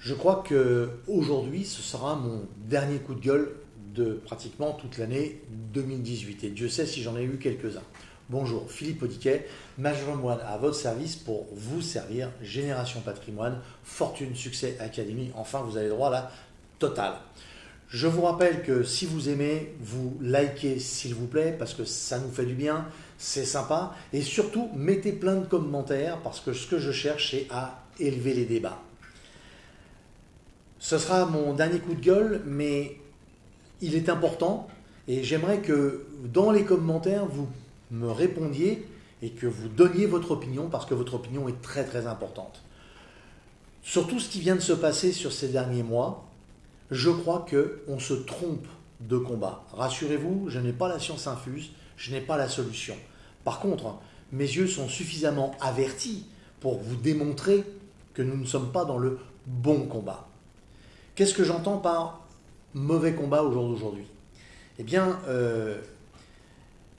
Je crois qu'aujourd'hui, ce sera mon dernier coup de gueule de pratiquement toute l'année 2018. Et Dieu sait si j'en ai eu quelques-uns. Bonjour, Philippe Audiquet, Mastermind à votre service pour vous servir. Génération Patrimoine, Fortune, Succès, Académie. Enfin, vous avez droit à la totale. Je vous rappelle que si vous aimez, vous likez s'il vous plaît parce que ça nous fait du bien, c'est sympa. Et surtout, mettez plein de commentaires parce que ce que je cherche, c'est à élever les débats. Ce sera mon dernier coup de gueule, mais il est important et j'aimerais que dans les commentaires, vous me répondiez et que vous donniez votre opinion parce que votre opinion est très très importante. Sur tout ce qui vient de se passer sur ces derniers mois, je crois qu'on se trompe de combat. Rassurez-vous, je n'ai pas la science infuse, je n'ai pas la solution. Par contre, mes yeux sont suffisamment avertis pour vous démontrer que nous ne sommes pas dans le bon combat. Qu'est-ce que j'entends par mauvais combat au jour d'aujourd'hui? Eh bien,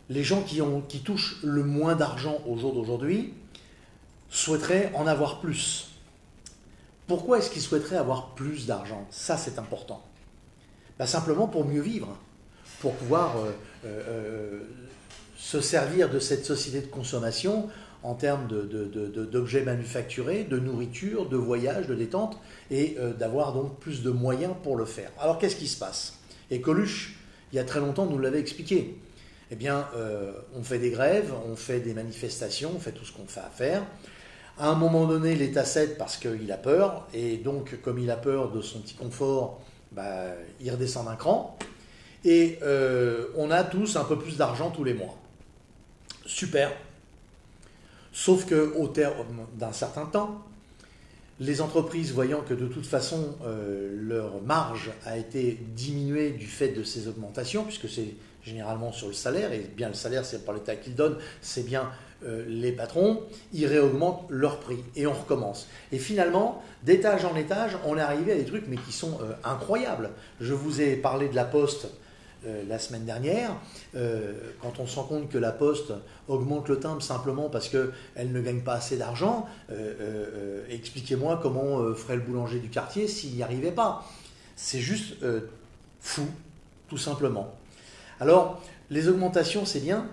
les gens qui touchent le moins d'argent au jour d'aujourd'hui souhaiteraient en avoir plus. Pourquoi est-ce qu'ils souhaiteraient avoir plus d'argent? Ça, c'est important. Simplement pour mieux vivre, pour pouvoir se servir de cette société de consommation en termes d'objets manufacturés, de nourriture, de voyage, de détente, et d'avoir donc plus de moyens pour le faire. Alors, qu'est-ce qui se passe? Et Coluche, il y a très longtemps, nous l'avait expliqué. Eh bien, on fait des grèves, on fait des manifestations, on fait tout ce qu'on fait à faire. À un moment donné, l'État cède parce qu'il a peur, et donc, comme il a peur de son petit confort, il redescend d'un cran, et on a tous un peu plus d'argent tous les mois. Super. Sauf qu'au terme d'un certain temps, les entreprises, voyant que de toute façon, leur marge a été diminuée du fait de ces augmentations, puisque c'est généralement sur le salaire, et bien le salaire, c'est pas l'État qui le donne, c'est bien les patrons, ils réaugmentent leur prix et on recommence. Et finalement, d'étage en étage, on est arrivé à des trucs mais qui sont incroyables. Je vous ai parlé de la Poste la semaine dernière. Quand on se rend compte que la Poste augmente le timbre simplement parce qu'elle ne gagne pas assez d'argent, expliquez-moi comment ferait le boulanger du quartier s'il n'y arrivait pas. C'est juste fou, tout simplement. Alors, les augmentations, c'est bien,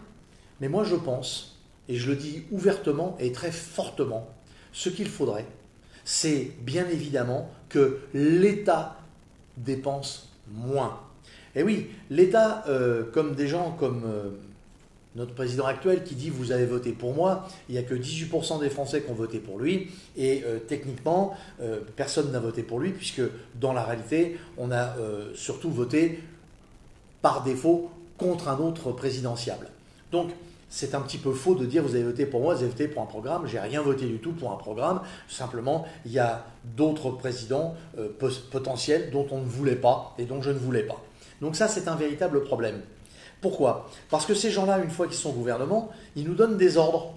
mais moi je pense, et je le dis ouvertement et très fortement, ce qu'il faudrait, c'est bien évidemment que l'État dépense moins. Et oui, l'État, comme des gens comme notre président actuel qui dit « vous avez voté pour moi », il n'y a que 18% des Français qui ont voté pour lui, et techniquement, personne n'a voté pour lui, puisque dans la réalité, on a surtout voté par défaut contre un autre présidentiable. Donc, c'est un petit peu faux de dire vous avez voté pour moi, vous avez voté pour un programme. J'ai rien voté du tout pour un programme. Simplement, il y a d'autres présidents potentiels dont on ne voulait pas et dont je ne voulais pas. Donc ça, c'est un véritable problème. Pourquoi? Parce que ces gens-là, une fois qu'ils sont au gouvernement, ils nous donnent des ordres.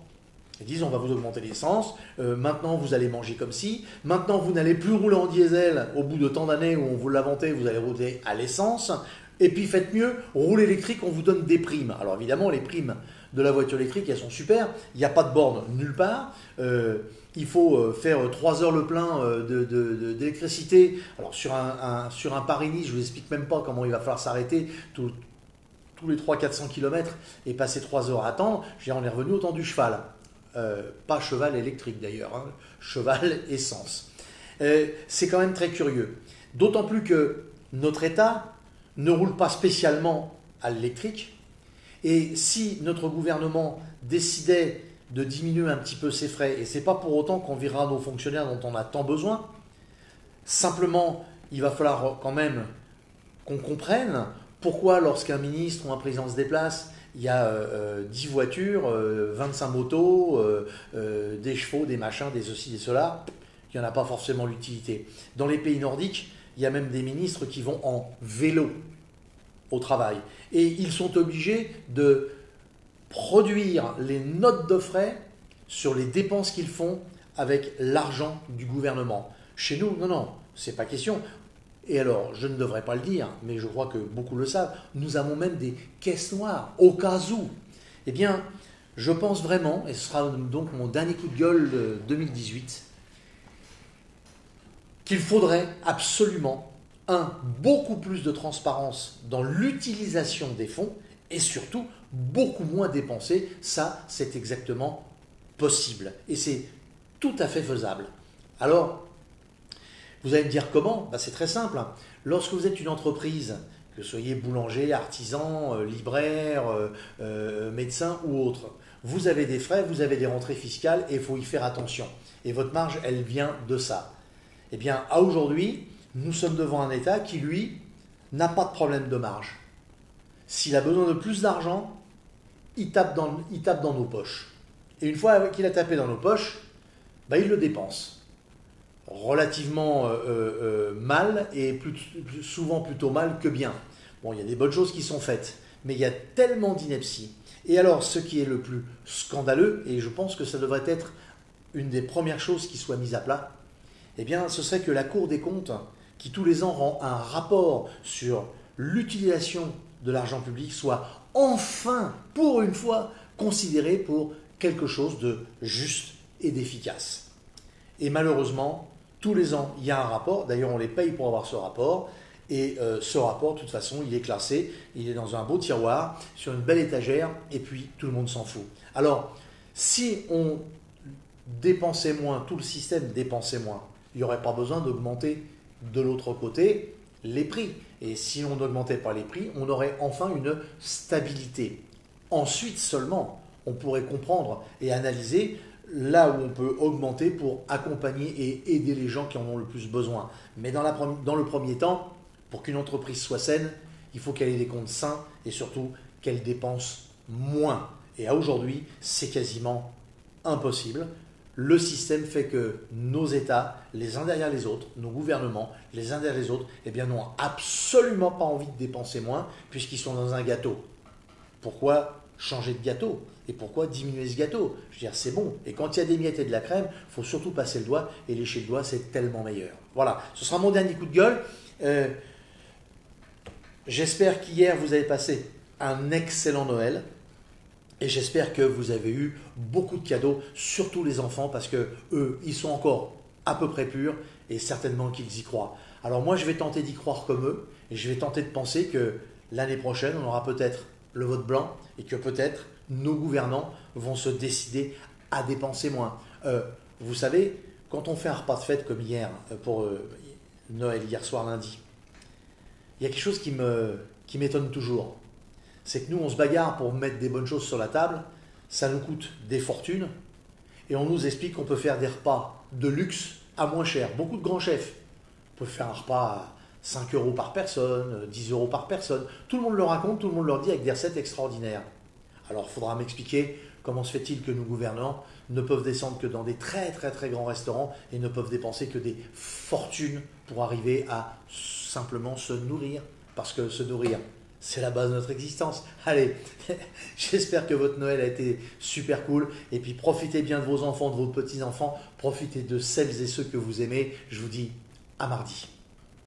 Ils disent on va vous augmenter l'essence, maintenant vous allez manger comme ci, maintenant vous n'allez plus rouler en diesel au bout de tant d'années où on vous l'a vanté, vous allez rouler à l'essence. Et puis faites mieux, roule électrique, on vous donne des primes. Alors évidemment, les primes de la voiture électrique, elles sont super. Il n'y a pas de borne nulle part. Il faut faire 3 heures le plein d'électricité. Alors sur un Paris-Nice, je ne vous explique même pas comment il va falloir s'arrêter tous les 300-400 km et passer 3 heures à attendre. Je veux dire, on est revenu au temps du cheval. Pas cheval électrique d'ailleurs, hein, cheval essence. C'est quand même très curieux. D'autant plus que notre État ne roule pas spécialement à l'électrique. Et si notre gouvernement décidait de diminuer un petit peu ses frais, et ce n'est pas pour autant qu'on virera nos fonctionnaires dont on a tant besoin, simplement, il va falloir quand même qu'on comprenne pourquoi lorsqu'un ministre ou un président se déplace, il y a 10 voitures, 25 motos, des chevaux, des machins, des ceci, des cela, il n'y en a pas forcément l'utilité. Dans les pays nordiques, il y a même des ministres qui vont en vélo au travail. Et ils sont obligés de produire les notes de frais sur les dépenses qu'ils font avec l'argent du gouvernement. Chez nous, non, c'est pas question. Et alors, je ne devrais pas le dire, mais je crois que beaucoup le savent, nous avons même des caisses noires, au cas où. Eh bien, je pense vraiment, et ce sera donc mon dernier coup de gueule de 2018, qu'il faudrait absolument, beaucoup plus de transparence dans l'utilisation des fonds et surtout beaucoup moins dépenser. Ça, c'est exactement possible et c'est tout à fait faisable. Alors, vous allez me dire comment? C'est très simple. Lorsque vous êtes une entreprise, que vous soyez boulanger, artisan, libraire, médecin ou autre, vous avez des frais, vous avez des rentrées fiscales et il faut y faire attention. Et votre marge, elle vient de ça. Eh bien, à aujourd'hui, nous sommes devant un État qui, lui, n'a pas de problème de marge. S'il a besoin de plus d'argent, il tape dans nos poches. Et une fois qu'il a tapé dans nos poches, il le dépense. Relativement mal et souvent plutôt mal que bien. Bon, il y a des bonnes choses qui sont faites, mais il y a tellement d'ineptie. Et alors, ce qui est le plus scandaleux, et je pense que ça devrait être une des premières choses qui soit mise à plat, eh bien, ce serait que la Cour des comptes, qui tous les ans rend un rapport sur l'utilisation de l'argent public, soit enfin, pour une fois, considérée pour quelque chose de juste et d'efficace. Et malheureusement, tous les ans, il y a un rapport. D'ailleurs, on les paye pour avoir ce rapport. Et ce rapport, de toute façon, il est classé. Il est dans un beau tiroir, sur une belle étagère. Et puis, tout le monde s'en fout. Alors, si on dépensait moins, tout le système dépensait moins, il n'y aurait pas besoin d'augmenter de l'autre côté les prix. Et si on n'augmentait pas les prix, on aurait enfin une stabilité. Ensuite seulement, on pourrait comprendre et analyser là où on peut augmenter pour accompagner et aider les gens qui en ont le plus besoin. Mais dans le premier temps, pour qu'une entreprise soit saine, il faut qu'elle ait des comptes sains et surtout qu'elle dépense moins. Et à aujourd'hui, c'est quasiment impossible. Le système fait que nos États, les uns derrière les autres, nos gouvernements, les uns derrière les autres, n'ont absolument pas envie de dépenser moins puisqu'ils sont dans un gâteau. Pourquoi changer de gâteau? Et pourquoi diminuer ce gâteau? Je veux dire, c'est bon. Et quand il y a des miettes et de la crème, il faut surtout passer le doigt. Et lécher le doigt, c'est tellement meilleur. Voilà, ce sera mon dernier coup de gueule. J'espère qu'hier, vous avez passé un excellent Noël. Et j'espère que vous avez eu beaucoup de cadeaux, surtout les enfants, parce que eux, ils sont encore à peu près purs et certainement qu'ils y croient. Alors moi, je vais tenter d'y croire comme eux et je vais tenter de penser que l'année prochaine, on aura peut-être le vote blanc et que peut-être nos gouvernants vont se décider à dépenser moins. Vous savez, quand on fait un repas de fête comme hier, pour Noël, hier soir, lundi, il y a quelque chose qui m'étonne toujours. C'est que nous, on se bagarre pour mettre des bonnes choses sur la table, ça nous coûte des fortunes, et on nous explique qu'on peut faire des repas de luxe à moins cher. Beaucoup de grands chefs peuvent faire un repas à 5 € par personne, 10 € par personne. Tout le monde le raconte, tout le monde le dit avec des recettes extraordinaires. Alors, il faudra m'expliquer comment se fait-il que nos gouvernants ne peuvent descendre que dans des très très très grands restaurants et ne peuvent dépenser que des fortunes pour arriver à simplement se nourrir, parce que se nourrir, c'est la base de notre existence. Allez, j'espère que votre Noël a été super cool. Et puis profitez bien de vos enfants, de vos petits-enfants. Profitez de celles et ceux que vous aimez. Je vous dis à mardi.